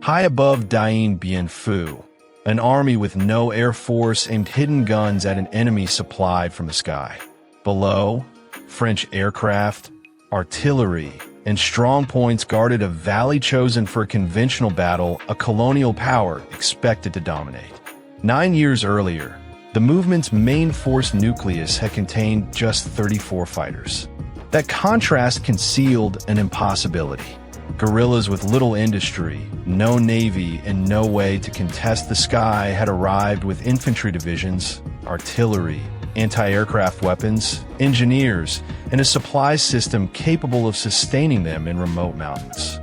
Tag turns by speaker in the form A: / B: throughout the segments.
A: High above Dien Bien Phu, an army with no air force aimed hidden guns at an enemy supplied from the sky. Below, French aircraft, artillery, and strong points guarded a valley chosen for a conventional battle a colonial power expected to dominate. 9 years earlier, the movement's main force nucleus had contained just 34 fighters. That contrast concealed an impossibility. Guerrillas with little industry, no navy, and no way to contest the sky had arrived with infantry divisions, artillery, anti-aircraft weapons, engineers, and a supply system capable of sustaining them in remote mountains.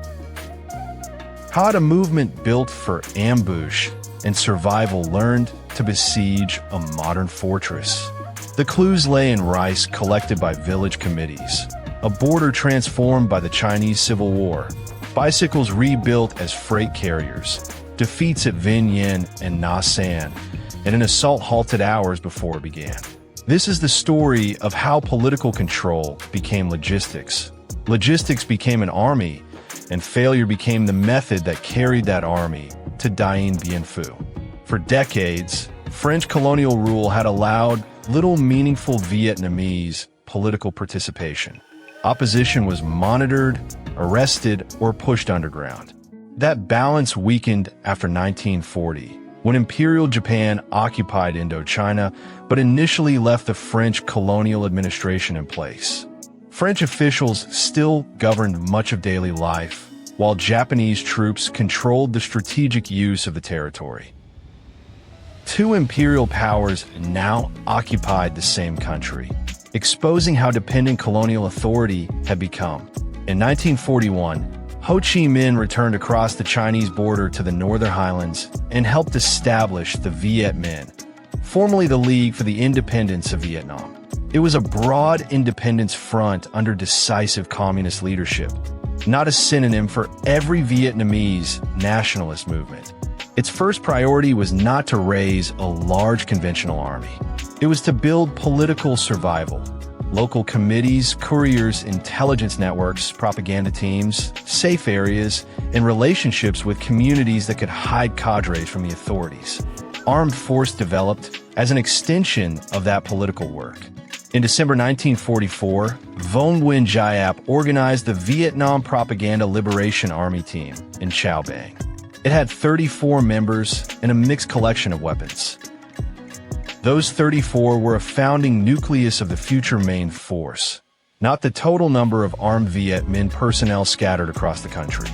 A: How had a movement built for ambush and survival learned to besiege a modern fortress? The clues lay in rice collected by village committees, a border transformed by the Chinese Civil War, bicycles rebuilt as freight carriers, defeats at Vinh and Nha San, and an assault halted hours before it began. This is the story of how political control became logistics. Logistics became an army, and failure became the method that carried that army to Dien Bien Phu. For decades, French colonial rule had allowed little meaningful Vietnamese political participation. Opposition was monitored, arrested, or pushed underground. That balance weakened after 1940, when Imperial Japan occupied Indochina, but initially left the French colonial administration in place. French officials still governed much of daily life, while Japanese troops controlled the strategic use of the territory. Two imperial powers now occupied the same country, exposing how dependent colonial authority had become. In 1941, Ho Chi Minh returned across the Chinese border to the Northern Highlands and helped establish the Viet Minh, formerly the League for the Independence of Vietnam. It was a broad independence front under decisive communist leadership, not a synonym for every Vietnamese nationalist movement. Its first priority was not to raise a large conventional army. It was to build political survival. Local committees, couriers, intelligence networks, propaganda teams, safe areas, and relationships with communities that could hide cadres from the authorities. Armed force developed as an extension of that political work. In December 1944, Nguyen Giap organized the Vietnam Propaganda Liberation Army Team in Chao Bang. It had 34 members and a mixed collection of weapons. Those 34 were a founding nucleus of the future main force, not the total number of armed Viet Minh personnel scattered across the country.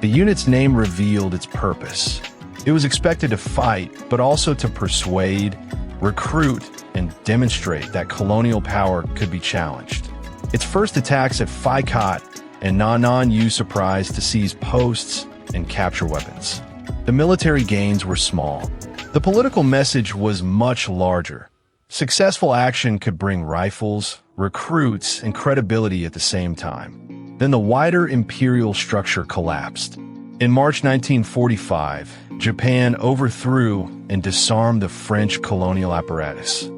A: The unit's name revealed its purpose. It was expected to fight, but also to persuade, recruit, and demonstrate that colonial power could be challenged. Its first attacks at Phi Cot and Nha Nan used surprise to seize posts and capture weapons. The military gains were small. The political message was much larger. Successful action could bring rifles, recruits, and credibility at the same time. Then the wider imperial structure collapsed. In March 1945, Japan overthrew and disarmed the French colonial apparatus.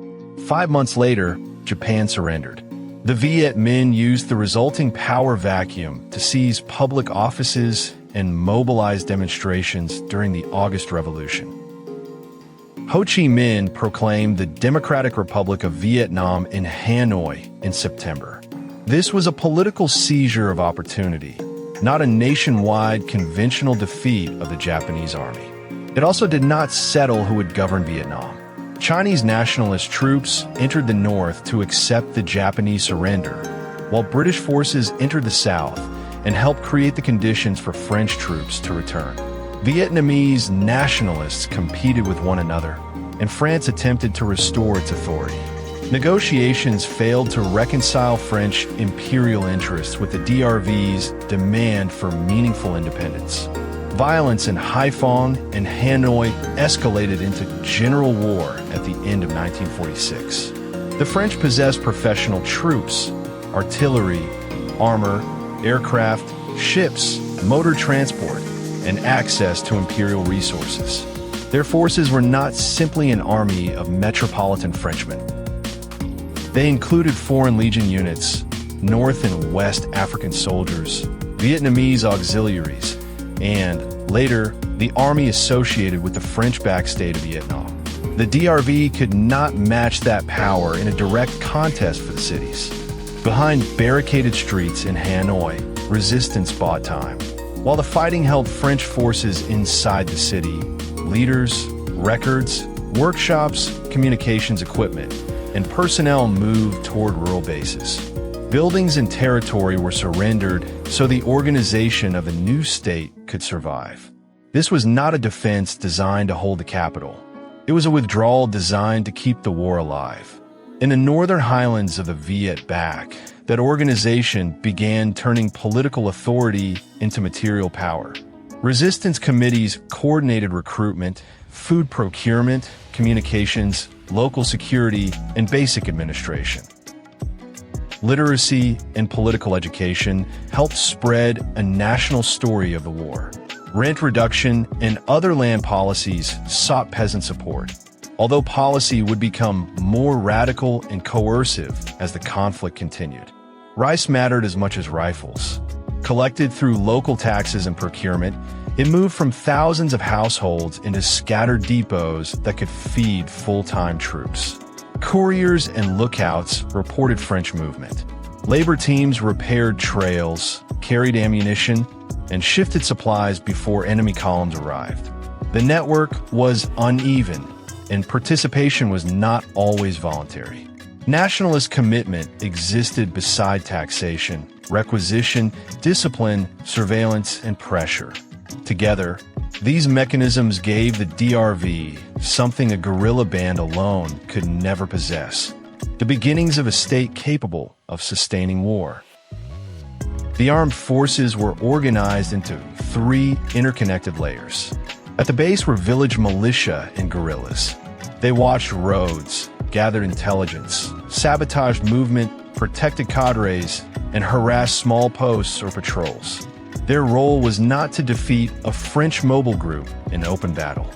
A: 5 months later, Japan surrendered. The Viet Minh used the resulting power vacuum to seize public offices and mobilize demonstrations during the August Revolution. Ho Chi Minh proclaimed the Democratic Republic of Vietnam in Hanoi in September. This was a political seizure of opportunity, not a nationwide conventional defeat of the Japanese army. It also did not settle who would govern Vietnam. Chinese nationalist troops entered the north to accept the Japanese surrender, while British forces entered the south and helped create the conditions for French troops to return. Vietnamese nationalists competed with one another, and France attempted to restore its authority. Negotiations failed to reconcile French imperial interests with the DRV's demand for meaningful independence. Violence in Haiphong and Hanoi escalated into general war at the end of 1946. The French possessed professional troops, artillery, armor, aircraft, ships, motor transport, and access to imperial resources. Their forces were not simply an army of metropolitan Frenchmen. They included Foreign Legion units, North and West African soldiers, Vietnamese auxiliaries, and, later, the army associated with the French-backed state of Vietnam. The DRV could not match that power in a direct contest for the cities. Behind barricaded streets in Hanoi, resistance bought time. While the fighting held French forces inside the city, leaders, records, workshops, communications equipment, and personnel moved toward rural bases. Buildings and territory were surrendered so the organization of a new state could survive. This was not a defense designed to hold the capital. It was a withdrawal designed to keep the war alive. In the northern highlands of the Viet back, that organization began turning political authority into material power. Resistance committees coordinated recruitment, food procurement, communications, local security, and basic administration. Literacy and political education helped spread a national story of the war. Rent reduction and other land policies sought peasant support, although policy would become more radical and coercive as the conflict continued. Rice mattered as much as rifles. Collected through local taxes and procurement, it moved from thousands of households into scattered depots that could feed full-time troops. Couriers and lookouts reported French movement. Labor teams repaired trails, carried ammunition, and shifted supplies before enemy columns arrived. The network was uneven, and participation was not always voluntary. Nationalist commitment existed beside taxation, requisition, discipline, surveillance, and pressure. Together, these mechanisms gave the DRV something a guerrilla band alone could never possess: the beginnings of a state capable of sustaining war. The armed forces were organized into three interconnected layers. At the base were village militia and guerrillas. They watched roads, gathered intelligence, sabotaged movement, protected cadres, and harassed small posts or patrols. Their role was not to defeat a French mobile group in open battle.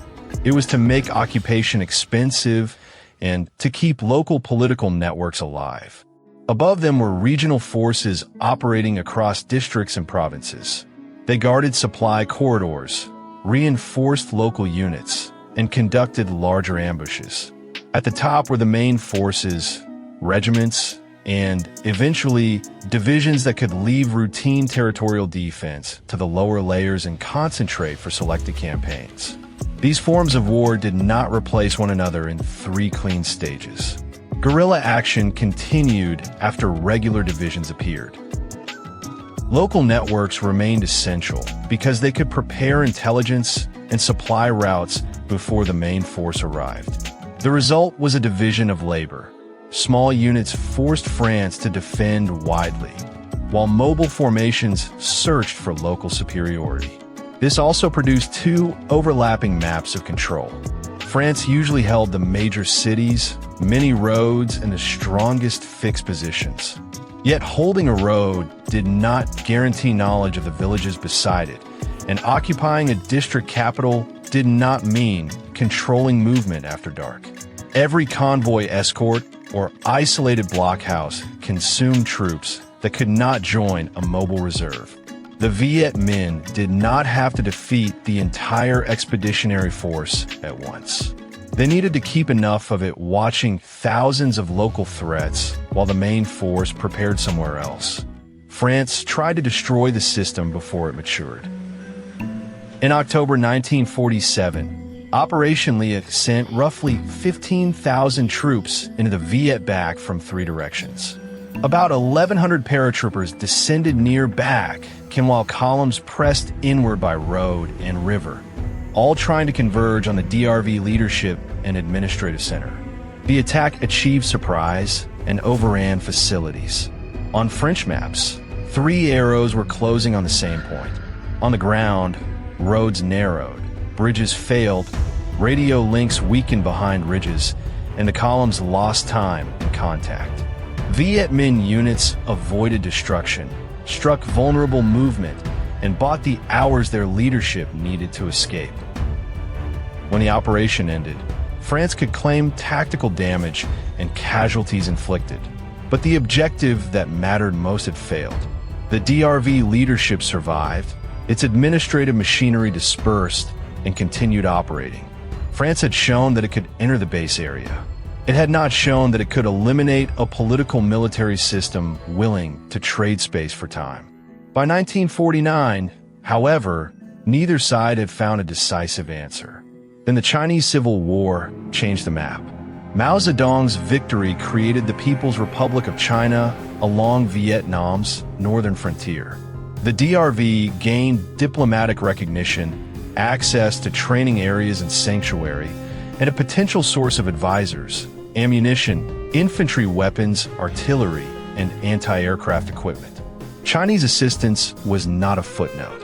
A: It was to make occupation expensive and to keep local political networks alive. Above them were regional forces operating across districts and provinces. They guarded supply corridors, reinforced local units, and conducted larger ambushes. At the top were the main forces, regiments, and, eventually, divisions that could leave routine territorial defense to the lower layers and concentrate for selected campaigns. These forms of war did not replace one another in three clean stages. Guerrilla action continued after regular divisions appeared. Local networks remained essential because they could prepare intelligence and supply routes before the main force arrived. The result was a division of labor. Small units forced France to defend widely, while mobile formations searched for local superiority. This also produced two overlapping maps of control. France usually held the major cities, many roads, and the strongest fixed positions. Yet holding a road did not guarantee knowledge of the villages beside it, and occupying a district capital did not mean controlling movement after dark. Every convoy escort or isolated blockhouse consumed troops that could not join a mobile reserve. The Viet Minh did not have to defeat the entire expeditionary force at once. They needed to keep enough of it watching thousands of local threats while the main force prepared somewhere else. France tried to destroy the system before it matured. In October 1947, Operation Lea sent roughly 15,000 troops into the Viet back from three directions. About 1,100 paratroopers descended near Bac, while columns pressed inward by road and river, all trying to converge on the DRV leadership and administrative center. The attack achieved surprise and overran facilities. On French maps, three arrows were closing on the same point. On the ground, roads narrowed, bridges failed, radio links weakened behind ridges, and the columns lost time in contact. Viet Minh units avoided destruction, struck vulnerable movement, and bought the hours their leadership needed to escape. When the operation ended, France could claim tactical damage and casualties inflicted, but the objective that mattered most had failed. The DRV leadership survived, its administrative machinery dispersed, and continued operating. France had shown that it could enter the base area. It had not shown that it could eliminate a political military system willing to trade space for time. By 1949, however, neither side had found a decisive answer. Then the Chinese Civil War changed the map. Mao Zedong's victory created the People's Republic of China along Vietnam's northern frontier. The DRV gained diplomatic recognition, access to training areas and sanctuary, and a potential source of advisors, ammunition, infantry weapons, artillery, and anti-aircraft equipment. Chinese assistance was not a footnote.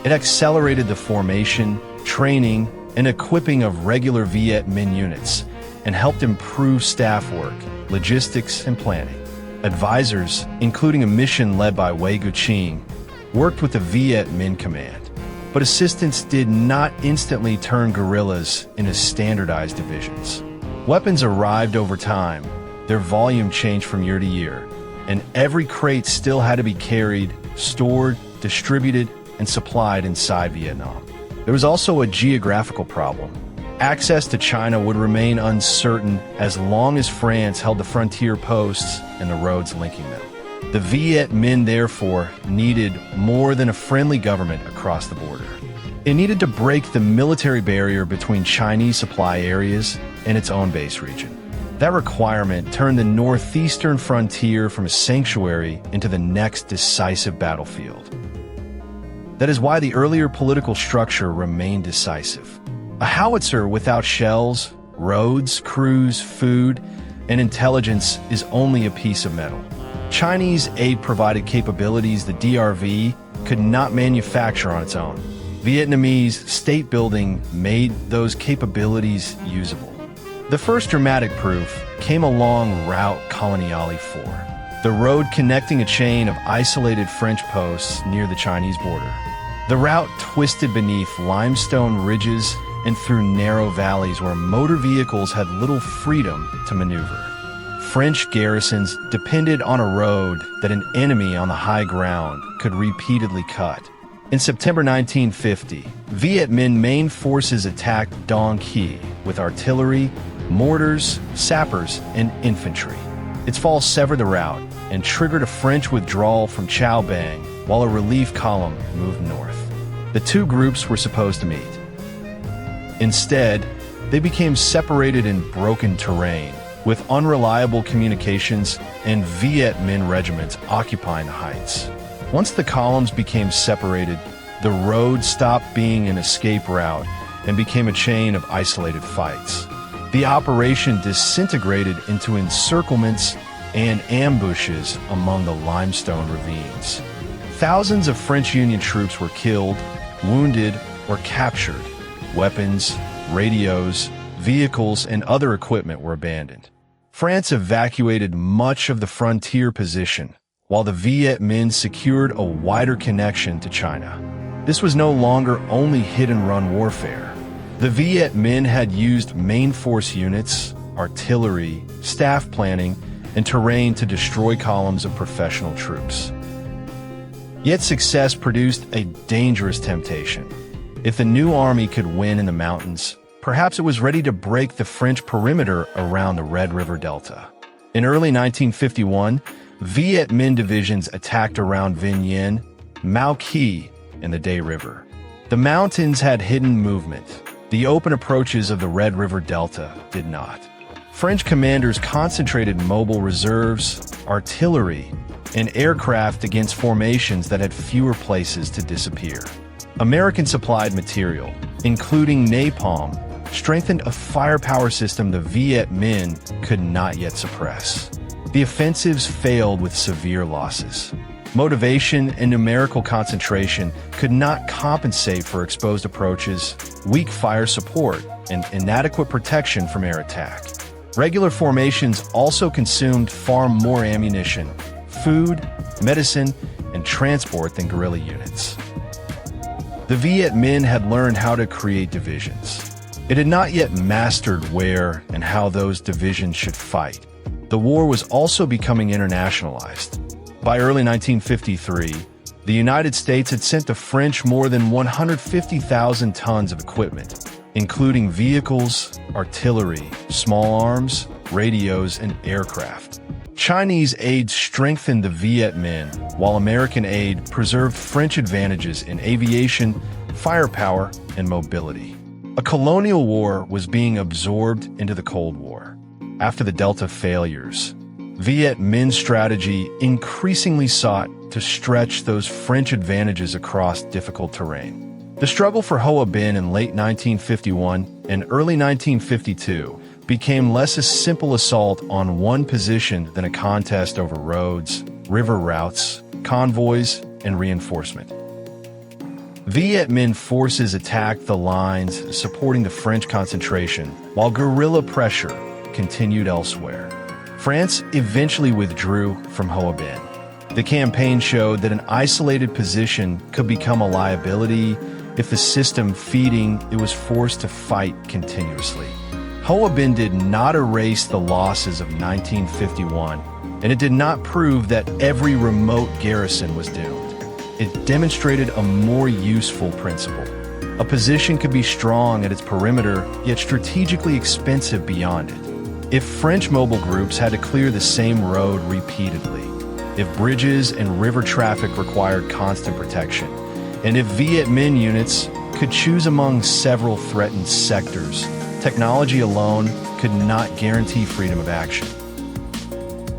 A: It accelerated the formation, training, and equipping of regular Viet Minh units and helped improve staff work, logistics, and planning. Advisors, including a mission led by Wei Guqing, worked with the Viet Minh command, but assistance did not instantly turn guerrillas into standardized divisions. Weapons arrived over time, their volume changed from year to year, and every crate still had to be carried, stored, distributed, and supplied inside Vietnam. There was also a geographical problem. Access to China would remain uncertain as long as France held the frontier posts and the roads linking them. The Viet Minh, therefore, needed more than a friendly government across the border. It needed to break the military barrier between Chinese supply areas and its own base region. That requirement turned the northeastern frontier from a sanctuary into the next decisive battlefield. That is why the earlier political structure remained decisive. A howitzer without shells, roads, crews, food, and intelligence is only a piece of metal. Chinese aid-provided capabilities the DRV could not manufacture on its own. Vietnamese state building made those capabilities usable. The first dramatic proof came along Route Coloniale 4, the road connecting a chain of isolated French posts near the Chinese border. The route twisted beneath limestone ridges and through narrow valleys where motor vehicles had little freedom to maneuver. French garrisons depended on a road that an enemy on the high ground could repeatedly cut. In September 1950, Viet Minh main forces attacked Dong Qui with artillery, mortars, sappers, and infantry. Its fall severed the route and triggered a French withdrawal from Chao Bang while a relief column moved north. The two groups were supposed to meet. Instead, they became separated in broken terrain, with unreliable communications and Viet Minh regiments occupying the heights. Once the columns became separated, the road stopped being an escape route and became a chain of isolated fights. The operation disintegrated into encirclements and ambushes among the limestone ravines. Thousands of French Union troops were killed, wounded, or captured. Weapons, radios, vehicles, and other equipment were abandoned. France evacuated much of the frontier position, while the Viet Minh secured a wider connection to China. This was no longer only hit-and-run warfare. The Viet Minh had used main force units, artillery, staff planning, and terrain to destroy columns of professional troops. Yet success produced a dangerous temptation. If the new army could win in the mountains, perhaps it was ready to break the French perimeter around the Red River Delta. In early 1951, Viet Minh divisions attacked around Vinh, Mao Qui, and the Day River. The mountains had hidden movement. The open approaches of the Red River Delta did not. French commanders concentrated mobile reserves, artillery, and aircraft against formations that had fewer places to disappear. American-supplied material, including napalm, strengthened a firepower system the Viet Minh could not yet suppress. The offensives failed with severe losses. Motivation and numerical concentration could not compensate for exposed approaches, weak fire support, and inadequate protection from air attack. Regular formations also consumed far more ammunition, food, medicine, and transport than guerrilla units. The Viet Minh had learned how to create divisions. It had not yet mastered where and how those divisions should fight. The war was also becoming internationalized. By early 1953, The United States had sent the French more than 150,000 tons of equipment, including vehicles, artillery, small arms, radios, and aircraft. Chinese aid strengthened the Viet Minh, while American aid preserved French advantages in aviation, firepower, and mobility. A colonial war was being absorbed into the Cold War. After the Delta failures, Viet Minh's strategy increasingly sought to stretch those French advantages across difficult terrain. The struggle for Hoa Binh in late 1951 and early 1952 became less a simple assault on one position than a contest over roads, river routes, convoys, and reinforcement. Viet Minh forces attacked the lines supporting the French concentration, while guerrilla pressure continued elsewhere. France eventually withdrew from Hoa Binh. The campaign showed that an isolated position could become a liability if the system feeding it was forced to fight continuously. Hoa Binh did not erase the losses of 1951, and it did not prove that every remote garrison was doomed. It demonstrated a more useful principle. A position could be strong at its perimeter, yet strategically expensive beyond it. If French mobile groups had to clear the same road repeatedly, if bridges and river traffic required constant protection, and if Viet Minh units could choose among several threatened sectors, technology alone could not guarantee freedom of action.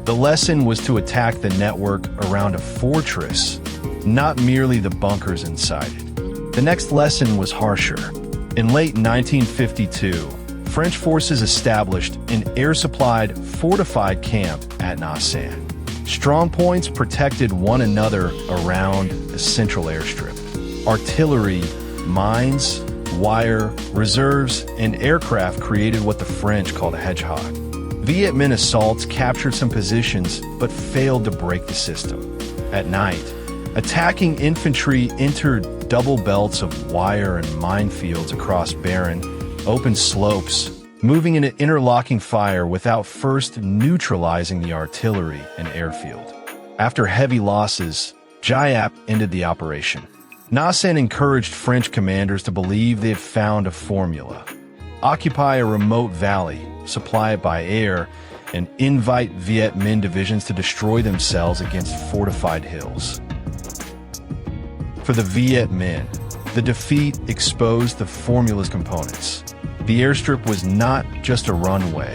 A: The lesson was to attack the network around a fortress, not merely the bunkers inside it. The next lesson was harsher. In late 1952, French forces established an air-supplied, fortified camp at Nha San. Strong points protected one another around the central airstrip. Artillery, mines, wire, reserves, and aircraft created what the French called a hedgehog. Viet Minh assaults captured some positions but failed to break the system. At night, attacking infantry entered double belts of wire and minefields across barren, open slopes, moving in an interlocking fire without first neutralizing the artillery and airfield. After heavy losses, Giap ended the operation. Nha San encouraged French commanders to believe they had found a formula. Occupy a remote valley, supply it by air, and invite Viet Minh divisions to destroy themselves against fortified hills. For the Viet Minh, the defeat exposed the formula's components. The airstrip was not just a runway.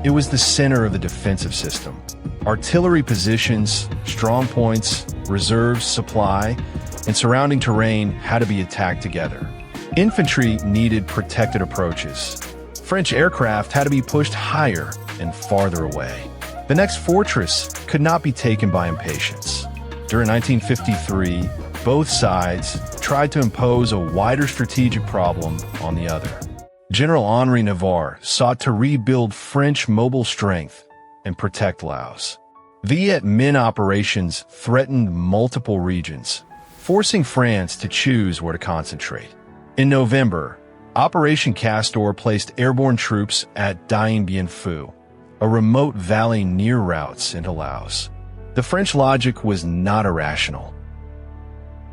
A: It was the center of the defensive system. Artillery positions, strong points, reserves, supply, and surrounding terrain had to be attacked together. Infantry needed protected approaches. French aircraft had to be pushed higher and farther away. The next fortress could not be taken by impatience. During 1953, both sides tried to impose a wider strategic problem on the other. General Henri Navarre sought to rebuild French mobile strength and protect Laos. Viet Minh operations threatened multiple regions, forcing France to choose where to concentrate. In November, Operation Castor placed airborne troops at Dien Bien Phu, a remote valley near routes into Laos. The French logic was not irrational.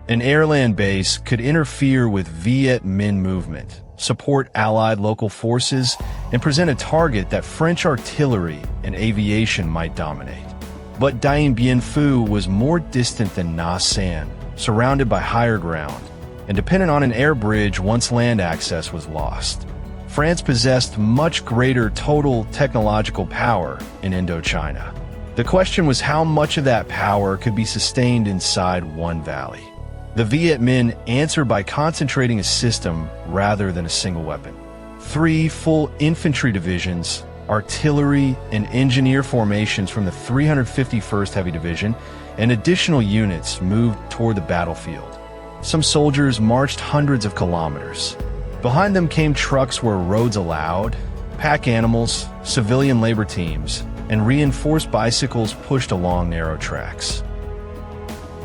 A: An airland base could interfere with Viet Minh movement, support allied local forces, and present a target that French artillery and aviation might dominate. But Dien Bien Phu was more distant than Nha San, surrounded by higher ground, and dependent on an air bridge once land access was lost. France possessed much greater total technological power in Indochina. The question was how much of that power could be sustained inside one valley. The Viet Minh answered by concentrating a system rather than a single weapon. 3 full infantry divisions, artillery, and engineer formations from the 351st Heavy Division, and additional units moved toward the battlefield. Some soldiers marched hundreds of kilometers. Behind them came trucks where roads allowed, pack animals, civilian labor teams, and reinforced bicycles pushed along narrow tracks.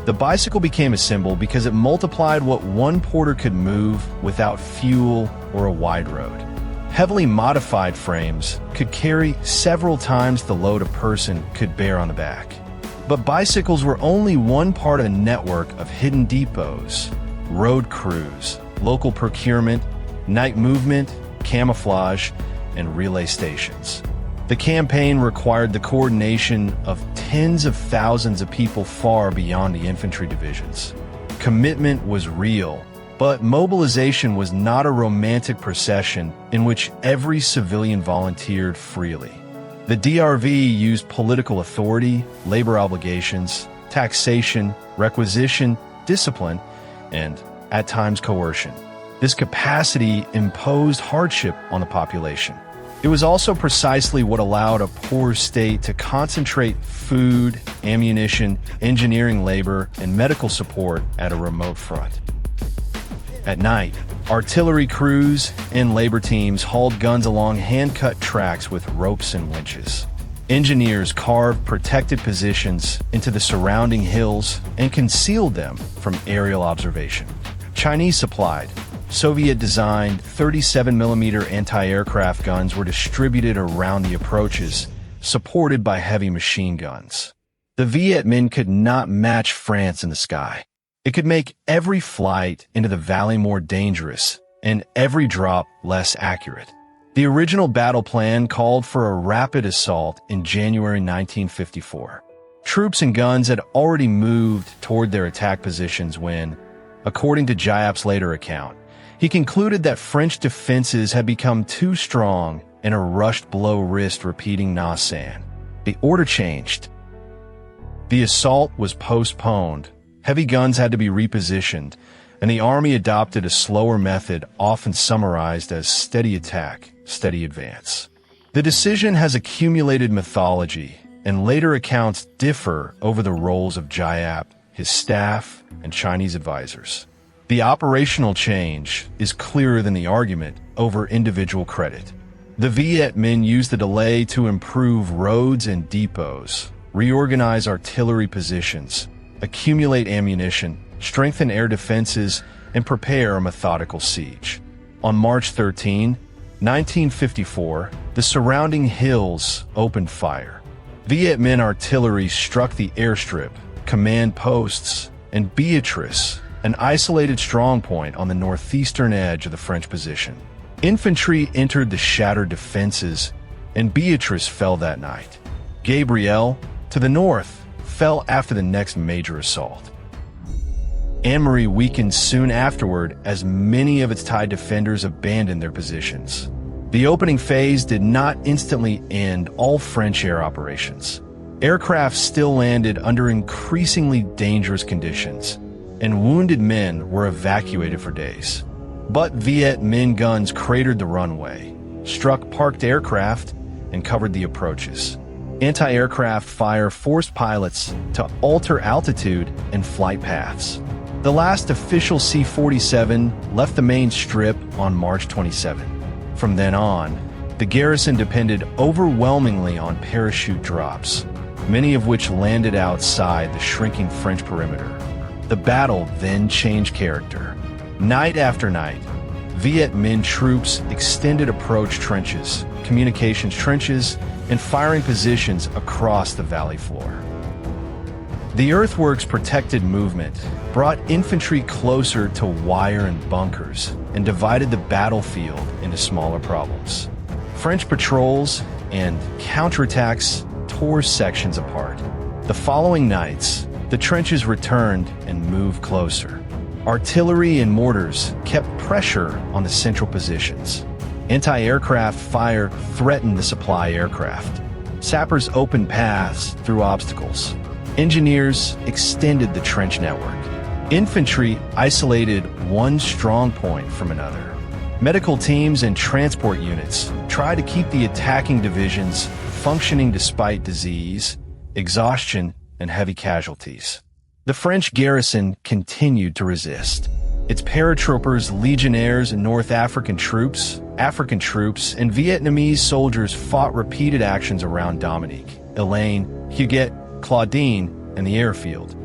A: The bicycle became a symbol because it multiplied what one porter could move without fuel or a wide road. Heavily modified frames could carry several times the load a person could bear on the back. But bicycles were only one part of a network of hidden depots, road crews, local procurement, night movement, camouflage, and relay stations. The campaign required the coordination of tens of thousands of people far beyond the infantry divisions. Commitment was real, but mobilization was not a romantic procession in which every civilian volunteered freely. The DRV used political authority, labor obligations, taxation, requisition, discipline, and, at times, coercion. This capacity imposed hardship on the population. It was also precisely what allowed a poor state to concentrate food, ammunition, engineering labor, and medical support at a remote front. At night, artillery crews and labor teams hauled guns along hand-cut tracks with ropes and winches. Engineers carved protected positions into the surrounding hills and concealed them from aerial observation. Chinese-supplied, Soviet-designed 37mm anti-aircraft guns were distributed around the approaches, supported by heavy machine guns. The Viet Minh could not match France in the sky. It could make every flight into the valley more dangerous and every drop less accurate. The original battle plan called for a rapid assault in January 1954. Troops and guns had already moved toward their attack positions when, according to Giap's later account, he concluded that French defenses had become too strong and rushed below wrist repeating "Na San." The order changed. The assault was postponed, heavy guns had to be repositioned, and the army adopted a slower method often summarized as steady attack, steady advance. The decision has accumulated mythology, and later accounts differ over the roles of Giap, his staff, and Chinese advisors. The operational change is clearer than the argument over individual credit. The Viet Minh used the delay to improve roads and depots, reorganize artillery positions, accumulate ammunition, strengthen air defenses, and prepare a methodical siege. On March 13, 1954, the surrounding hills opened fire. Viet Minh artillery struck the airstrip, command posts, and Beatrice, an isolated strongpoint on the northeastern edge of the French position. Infantry entered the shattered defenses, and Beatrice fell that night. Gabriel, to the north, fell after the next major assault. Anne-Marie weakened soon afterward as many of its TIE defenders abandoned their positions. The opening phase did not instantly end all French air operations. Aircraft still landed under increasingly dangerous conditions, and wounded men were evacuated for days. But Viet Minh guns cratered the runway, struck parked aircraft, and covered the approaches. Anti-aircraft fire forced pilots to alter altitude and flight paths. The last official C-47 left the main strip on March 27. From then on, the garrison depended overwhelmingly on parachute drops, many of which landed outside the shrinking French perimeter. The battle then changed character. Night after night, Viet Minh troops extended approach trenches, communications trenches, and firing positions across the valley floor. The earthworks protected movement, brought infantry closer to wire and bunkers, and divided the battlefield into smaller problems. French patrols and counterattacks tore sections apart. The following nights, the trenches returned and moved closer. Artillery and mortars kept pressure on the central positions. Anti-aircraft fire threatened the supply aircraft. Sappers opened paths through obstacles. Engineers extended the trench network. Infantry isolated one strong point from another. Medical teams and transport units tried to keep the attacking divisions functioning despite disease, exhaustion, and heavy casualties. The French garrison continued to resist. Its paratroopers, legionnaires, and North African troops, and Vietnamese soldiers fought repeated actions around Dominique, Elaine, Huguette, Claudine, and the airfield.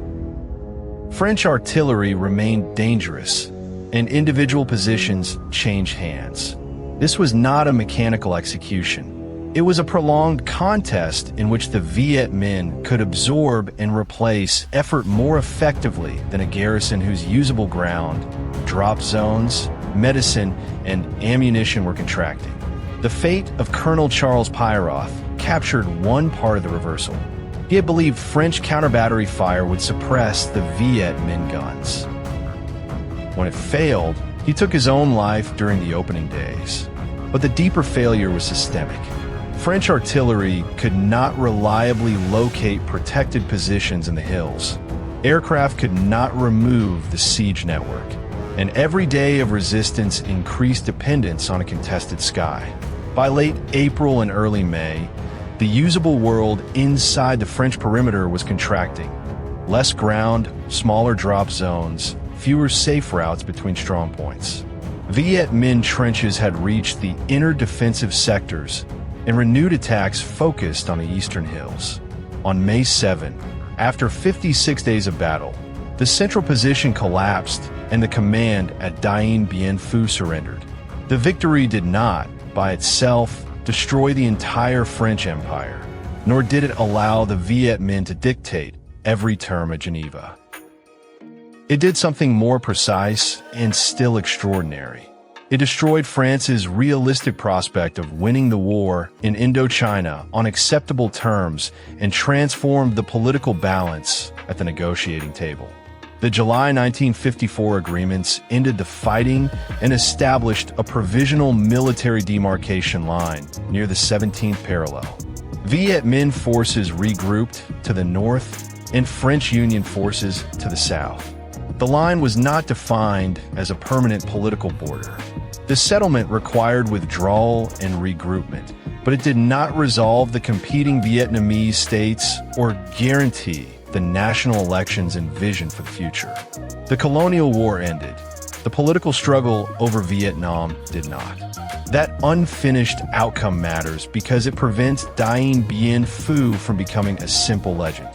A: French artillery remained dangerous, and individual positions changed hands. This was not a mechanical execution. It was a prolonged contest in which the Viet Minh could absorb and replace effort more effectively than a garrison whose usable ground, drop zones, medicine, and ammunition were contracting. The fate of Colonel Charles Pyroth captured one part of the reversal. He had believed French counter-battery fire would suppress the Viet Minh guns. When it failed, he took his own life during the opening days. But the deeper failure was systemic. French artillery could not reliably locate protected positions in the hills. Aircraft could not remove the siege network, and every day of resistance increased dependence on a contested sky. By late April and early May, the usable world inside the French perimeter was contracting. Less ground, smaller drop zones, fewer safe routes between strong points. Viet Minh trenches had reached the inner defensive sectors, and renewed attacks focused on the eastern hills. On May 7, after 56 days of battle, the central position collapsed and the command at Dien Bien Phu surrendered. The victory did not, by itself, destroy the entire French Empire, nor did it allow the Viet Minh to dictate every term at Geneva. It did something more precise and still extraordinary. It destroyed France's realistic prospect of winning the war in Indochina on acceptable terms and transformed the political balance at the negotiating table. The July 1954 agreements ended the fighting and established a provisional military demarcation line near the 17th parallel. Viet Minh forces regrouped to the north and French Union forces to the south. The line was not defined as a permanent political border. The settlement required withdrawal and regroupment, but it did not resolve the competing Vietnamese states or guarantee the national elections envisioned for the future. The Colonial War ended. The political struggle over Vietnam did not. That unfinished outcome matters because it prevents Dien Bien Phu from becoming a simple legend.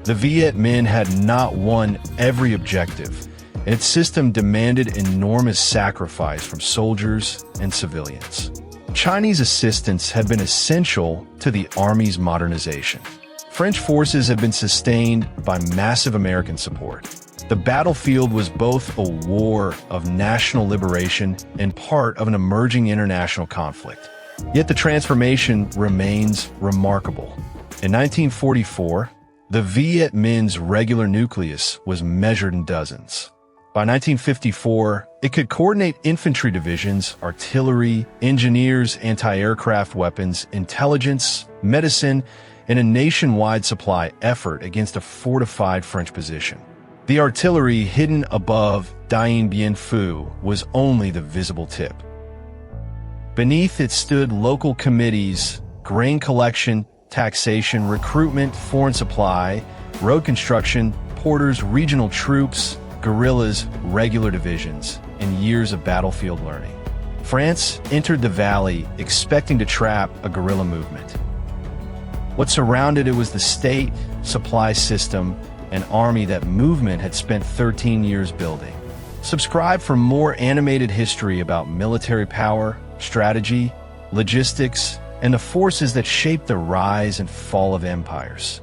A: The Viet Minh had not won every objective, and its system demanded enormous sacrifice from soldiers and civilians. Chinese assistance had been essential to the army's modernization. French forces had been sustained by massive American support. The battlefield was both a war of national liberation and part of an emerging international conflict. Yet the transformation remains remarkable. In 1944, the Viet Minh's regular nucleus was measured in dozens. By 1954, it could coordinate infantry divisions, artillery, engineers, anti-aircraft weapons, intelligence, medicine, and a nationwide supply effort against a fortified French position. The artillery hidden above Dien Bien Phu was only the visible tip. Beneath it stood local committees, grain collection, taxation, recruitment, foreign supply, road construction, porters, regional troops, guerrillas, regular divisions, and years of battlefield learning. France entered the valley expecting to trap a guerrilla movement. What surrounded it was the state, supply system, and army that movement had spent 13 years building. Subscribe for more animated history about military power, strategy, logistics, and the forces that shaped the rise and fall of empires.